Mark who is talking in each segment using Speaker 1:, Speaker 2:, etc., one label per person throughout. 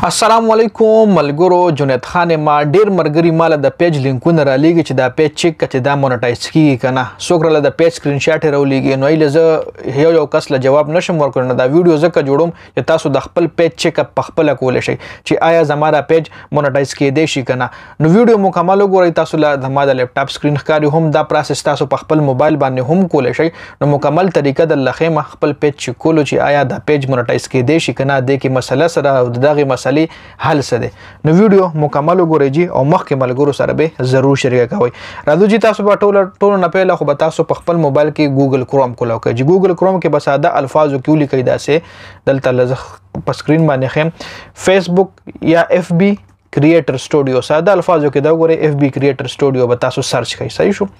Speaker 1: السلام علیکم ملګرو. جنید خان ما ډیر مرګري مال د پیج لینکونه را لېږي چې دا پیج چیک کړي دا مونټایز کیږي کنه. څوک را د پیج سکرین شاټ راولېږي نو ایله زه یو کس له جواب نشم ورکړ. دا ویډیو زکه جوړوم چې تاسو د خپل پیج چیک اپ په خپل کول شي چې آیا زموږ پیج مونټایز کېدی شي کنه. نو ویډیو مکمل وګورئ. تاسو له زموږ د لیپټاپ سکرین ښکاري هم دا پروسس تاسو په خپل موبایل باندې هم کول شي. نو مکمل طریقه د لخه خپل پیج چیک کولو چې آیا دا پیج مونټایز کېدی شي کنه. د کې مسله سره او دغه مسلې حل څه دی. نو ویډیو مکمل وګورئ جی او مخکې ملګرو سره به ضرور شریک کوئ. راځو جی تاسو به ټول نه پیله خو به تاسو په خپل موبایل کې ګوګل کروم کولاو کوئ. جی ګوګل کروم کې به ساده الفاظو کې ولیکئ داسې دلته لږ په سکرین باندې خیم فیسبوک یا اف بی کریټر سټوډیو. ساده الفاظو کې دا وګورئ اف بی کریټر سټوډیو به تاسو سرچ کړئ. صحیح شو.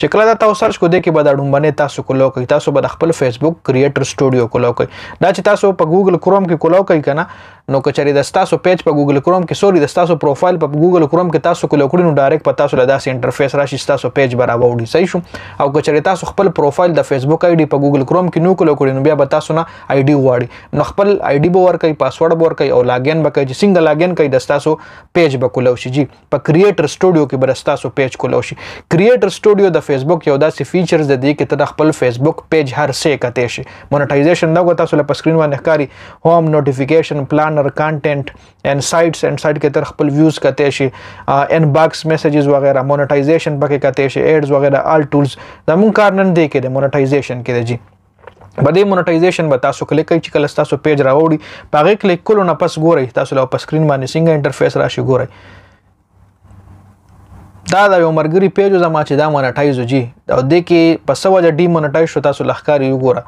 Speaker 1: چې کله دا تاسو سرچ کو دی کې به دا ډومبنه تاسو کولاو کوي. تاسو به د خپل فیسبوک کریټر سټوډیو کولاو کوي. دا چې تاسو په ګوګل کروم کې کولاو کوي کنه نو کچري د تاسو پیج په ګوګل کروم کې سوري د تاسو پروفایل په ګوګل کروم کې تاسو کولاو کړئ نو ډایرکټ په تاسو له داسې انټرفیس راشي تاسو پیج برابر وړي. صحیح شو. او کچري تاسو خپل پروفایل د فیسبوک آی ډي په ګوګل کروم کې نو کولاو کړئ نو بیا به تاسو نه آی ډي غواړي نو خپل آی ډي به ورکړئ پاسورډ به ورکړئ او لاګین به کوي. څنګه لاګین کوي د تاسو پیج به کولاو شي جی په کریټر سټوډیو کې به تاسو پیج کولاو شي. کریټر سټوډیو د فیسبوک یو داسې فیچرز د دې کې ته خپل فیسبوک پیج هر څه کته شي. مونټایزیشن دا تاسو له سکرین باندې ښکاری هوم نوټیفیکیشن پلانر کانټینټ and sites کې تر خپل ویوز کته شي ان باکس میسیجز وغیرہ مونټایزیشن پکې کته شي ایډز وغیرہ آل ټولز دا مون کار نن دی کې د مونټایزیشن کې دی جی. بده مونټایزیشن به تاسو کلیک کوئ چې کله تاسو پیج راوړي پاغه کلیک کولو نه پس ګورئ تاسو له سکرین باندې څنګه انټرفیس راشي ګورئ. دا یو مرګري پیج زما چې دا مونټایز جی او د کې په سوجه ډی مونټایز شو تاسو لخکاری وګوره.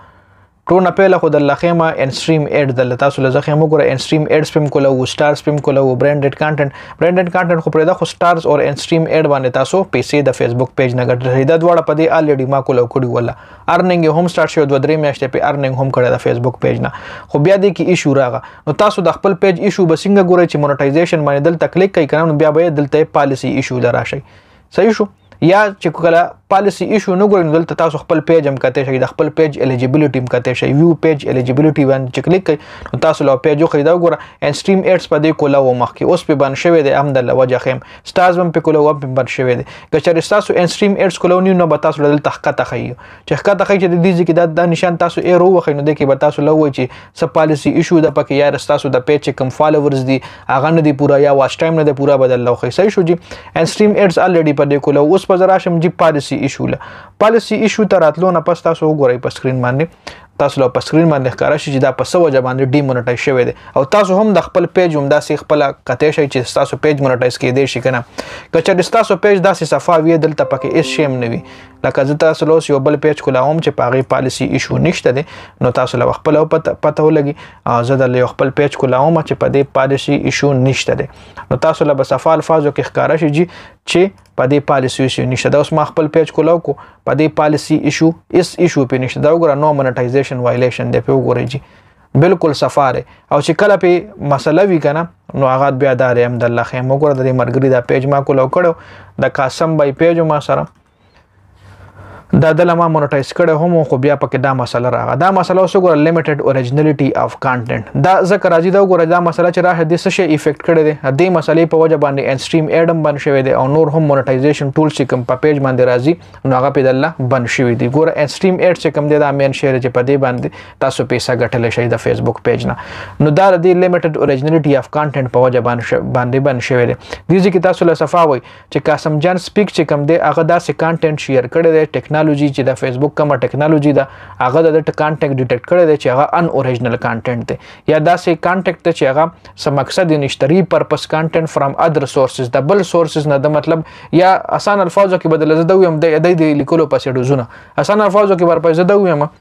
Speaker 1: ټول نه پیله خو د لخیمه انستریم ایډ د تاسو له ځخه موږ انستریم ایډ سپم کولاو سٹار سپم کولاو برانډډ کانټینټ خو پرې دا خو سٹارز او انستریم ایډ باندې تاسو پیسې د فیسبوک پیج نه ګټل دا دواړه په دې الریډي ما کولاو کړی ولا ارننګ هم سٹارټ شو 2-3 میاشتې په ارننګ هم کړی د فیسبوک پیج نه خو بیا دې کې ایشو راغی نو تاسو د خپل پیج ایشو بسنګ ګورئ چې مونټایزیشن باندې دلته کلیک کوي کنه بیا به دلته پالیسی ایشو دراشي. صحیح شو. یا چې کله پالیسی ایشو نه ګورئ دلته تاسو خپل پیج هم کته شي د خپل پیج الیجیبিলিټی هم کته شي ویو پیج الیجیبিলিټی باندې چې کلیک کړئ نو تاسو له پیج خو دا وګوره انستریم ایډز په دې کولاو مخکې اوس په باندې شوی دی هم د وجه خیم سٹارز هم په کولاو په باندې شوی دی. کچره تاسو انستریم ایډز کولاو نو به تاسو له تحقیق خایو چې حقیقت خای چې د دې کې دا نشان تاسو ایرو وخینو د کې به تاسو له وای چې س پالیسی ایشو د پکې یا تاسو د پیج کم فالوورز دي هغه نه دی پورا یا واچ ټایم نه دی پورا بدل لو خي. صحیح شو جی. انستریم ایډز الریډي په دې کولاو اوس په زرا شم جی پالیسی ایشو ته راتلو نه پس تاسو وګورئ په سکرین باندې تاسو له په سکرین باندې ښکارا شي چې دا په سوجه باندې ډی مونټایز شوی دی او تاسو هم د خپل پیج هم داسې خپل کته شي چې تاسو پیج مونټایز کېدی شي کنه. کچې تاسو پیج داسې صفه وی دلته پکې هیڅ شیم نه وي لکه زه تاسو له یو بل پیج کولاوم چې پاغي پالیسی ایشو نشته دی نو تاسو له خپل پته ولګي زه د خپل پیج کولاوم چې په دې پالیسی ایشو نشته دی نو تاسو له صفه الفاظو کې ښکارا شي چې په دې پالیسی ایشو نشته دا اوس ما خپل پیج کولاو کو په دې پالیسی ایشو په نشته دا وګوره نو مونټایزیشن وایلیشن دی په وګورئ جی بالکل سفاره او چې کله په مسله وی کنه نو هغه بیا دار هم د الله خیم وګوره د مرګري دا پیج ما کولاو کړو د قاسم بای پیج ما سره دا دله ما مونټایز کړه هم خو بیا پکې دا مسله راغله. دا مسله اوس وګوره لیمیټډ اوریجنالټي اف کانټینټ دا ذکر راځي دا وګوره دا مسله چې راځي د څه شي افیکټ کړي دي د مسلې په وجه باندې انستریم ایډم بن شوی دی او نور هم مونټایزیشن ټول چې کوم په پیج باندې راځي نو هغه په دله بن شوی دی. ګوره انستریم ایډ چې کوم دی دا مین شیر چې په دې باندې تاسو پیسې ګټل شي د فیسبوک پیج نه نو دا د لیمیټډ اوریجنالټي اف کانټینټ په وجه باندې بن شوی دی. دې کې تاسو له صفه وای چې قاسم جان سپیک چې کوم دی هغه داسې کانټینټ شیر کړي دی ټیکنالوژي چې د فیسبوک کومه ټیکنالوژي ده هغه د کانټینټ ډیټیکټ کړی دی چې هغه ان اوریجنل کانټینټ دی یا داسې کانټینټ ته چې هغه سم مقصد نشته ری پرپس کانټینټ فرام ادر سورسز د بل سورسز نه د مطلب یا آسان الفاظو کې بدل زده ویم د لیکلو پسې ډوزونه آسان الفاظو کې ورپسې زده ویم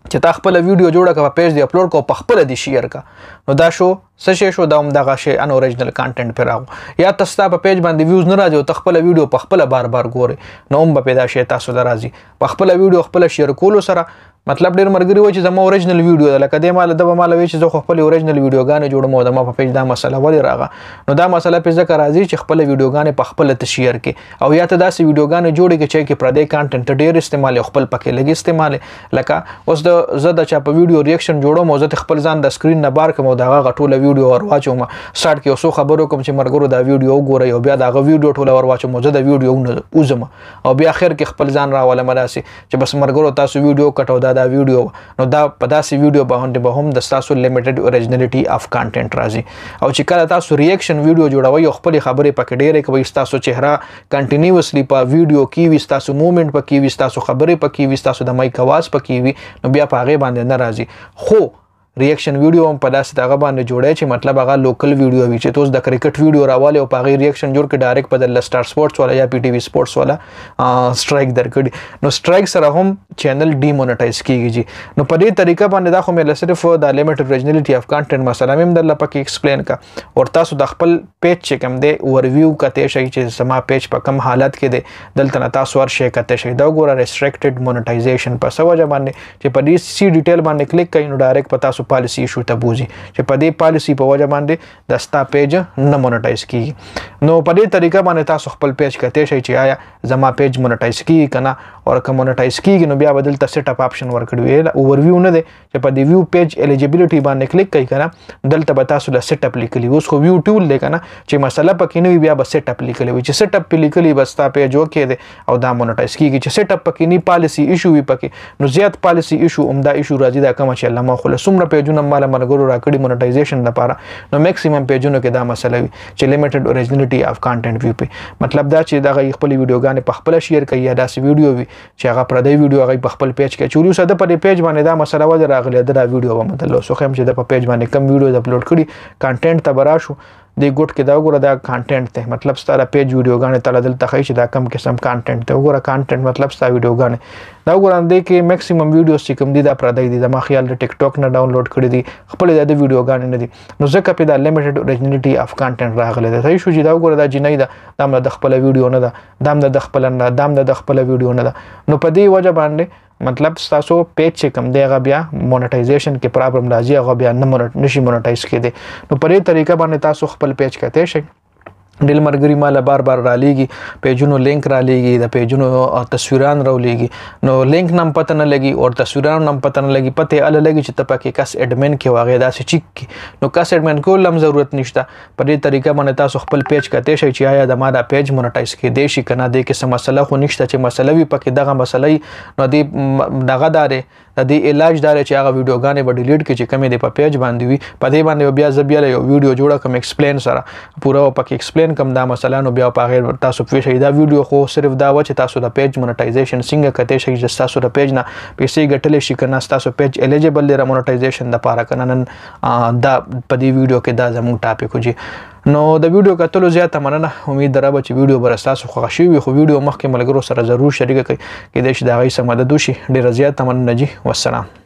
Speaker 1: چې تا خپل ویډیو جوړه کا پیج دی اپلوډ کو په خپل دی شیر کا نو دا شو څه شو دا هم دغه شی ان اوریجنل کانټینټ پر راغو یا تاسو په پیج باندې ویوز نه راځي او خپل ویډیو په خپل بار ګوري نو هم به پیدا شي تاسو درازي په خپل ویډیو خپل شیر کولو سره مطلب ډیر مرګري و چې زما اوریجنل ویډیو ده لکه د مال د مال وی چې زه خپل اوریجنل ویډیوګانې جوړم او د ما په پیج دا مسله ولې راغه نو دا مسله په ځکه راځي چې خپل ویډیوګانې په خپل ته شیر کې او یا ته داسې ویډیوګانې جوړې کې چې پردې کانټنټ ډیر استعمال خپل پکې لګي استعمال لکه اوس د زه د چا په ویډیو ریاکشن جوړم او زه خپل ځان د سکرین نه بار کوم او دا غټوله ویډیو ور واچوم سټارټ کې اوسو خبرو کوم چې مرګرو دا ویډیو وګورئ او بیا دا ویډیو ټوله ور واچوم زه د ویډیو نه اوزم او بیا اخر کې خپل ځان راواله مراسي چې بس مرګرو تاسو ویډیو کټو دا ویډیو نو دا په داسې ویډیو باندې به هم د تاسو لیمیټډ اوریجنالټي اف کانټنټ راځي او چې کله تاسو ریاکشن ویډیو جوړوي او خپل خبرې پکې ډېرې کوي تاسو چهره کنټینیوسلی په ویډیو کې وي تاسو موومېنټ پکې وي تاسو خبرې پکې وي تاسو د مایک आवाज پکې وي نو بیا په هغه باندې نه راځي خو ریاکشن ویډیو هم په داسې دغه باندې جوړای چې مطلب هغه لوکل ویډیو وي چې تاسو د کرکټ ویډیو راواله او په هغه ریاکشن جوړ کې ډایرکټ په د سٹار سپورټس والا یا پی ټي وی سپورټس والا سټرایک درکړي نو سټرایک سره هم چینل ډیمونټایز کیږي نو په دې طریقه باندې دا خو مې صرف د لیمیټډ اوریجنالټي اف کانټنټ مسله مې در لپاره ایکسپلین کا او تاسو د خپل پیج چې کوم دی اوورویو کته شي چې سما پیج په کم حالت کې دی دلته تاسو ورشي کته شي دا ګوره ریستریکټډ مونټایزیشن په سوجه باندې چې په دې سی ډیټیل باندې کلیک کړئ نو ډایرکټ په تاسو پالیسی ایشو ته بوزي چې په دې پالیسی په وجه باندې د ستا پیج نه مونټایز کیږي نو په دې طریقه باندې تاسو خپل پیج کته شي چې آیا زما پیج مونټایز کیږي کنه او کوم مونټایز کیږي نو بیا بدل ته سیټ اپ اپشن ورکړی ویل اوورویو نه دی چې په دې ویو پیج الیجیبিলিټي باندې کلیک کوي کنه دلته به تاسو له سیټ اپ لیکلی اوس خو ویو ټول دی کنه چې مسله پکې نه وي بیا به سیټ اپ لیکلی وي چې سیټ اپ لیکلی بس تا پیج اوکې دی او دا مونټایز کیږي چې سیټ اپ پکې نه پالیسی ایشو وي پکې نو زیات پالیسی ایشو عمده ایشو راځي دا کوم چې الله ما خو سمره پیجونه مال مرګرو راکړي مونټایزیشن لپاره نو میکسیمم پیجونو کې دا مسله وي چې لیمیټډ اوریجنالټي اف کانټنټ وي په مطلب دا چې دا خپل ویډیوګانې په خپل شیر کوي یا داسې ویډیو وي چې هغه پردی ویډیو هغه په خپل پیج کې چوریو ساده په پیج باندې دا مسله وځي راغلی دا ویډیو به مطلب سو خم چې د په پیج باندې کم ویډیو اپلوډ کړي کانټنټ ته براشو دی ګوټ کې دا وګوره دا کانټنټ ته مطلب ستاره پیج ویډیوګانې تل دلته خی چې دا کم قسم کانټنټ ته وګوره کانټنټ مطلب ستا ویډیوګانې دا وګوره دې کې میکسیمم ویډیوز چې کوم دي دا پردی دي ما خیال د ټیک ټاک نه ډاونلوډ کړی دي خپل د ویډیوګانې نه دي نو ځکه په دا لیمیټډ اوریجنالټي اف کانټنټ راغلی دی صحیح شو چې دا وګوره دا جنۍ ده دا د خپل ویډیو نه ده دا د خپل نه دا د خپل ویډیو نه ده نو په دې وجه باندې مطلب تاسو پیج چې کوم دی هغه بیا مونټایزیشن کې پرابلم راځي هغه بیا نشي مونټایز کېدی نو په دې طریقه باندې تاسو خپل پیج کته شئ ډیل مرګري مال بار را لېږي پیجونو لینک را لېږي د پیجونو تصویران را لېږي نو لینک نم پته نه لګي او تصویران نم پته نه لګي پته ال لګي چې ته پکې کس اډمن کې واغې داسې چیک کی نو کس اډمن کول هم ضرورت نشته په دې طریقه باندې تاسو خپل پیج کته شئ چې آیا د ما دا پیج مونټایز کې دی شي کنه د کې څه مسله خو نشته چې مسله وي پکې دغه مسلې نو دی دغه دارې د دې علاج دار چې هغه ویډیوګانې به ډیلیټ کړي چې کمې دی په پیج باندې وي په دې باندې بیا زه بیا یو ویډیو جوړه کوم ایکسپلین سره پوره پکې ایکسپلین کوم دا مسله نو بیا په غیر تاسو پوه شئ دا ویډیو خو صرف دا و چې تاسو د پیج مونټایزیشن څنګه کته شئ چې تاسو د پیج نه پیسې ګټلې شي کنه تاسو پیج الیجیبل دی مونټایزیشن د لپاره کنه نن دا په دې ویډیو کې دا زموږ ټاپک وجي نو د ویډیو کتلو زیاته مننه امید درابه چې ویډیو بر تاسو خوښ شي وي خو ویډیو مخکې ملګرو سره ضرور شریک کړئ کې د شي دا غي سم مدد وشي ډیر زیاته مننه جی والسلام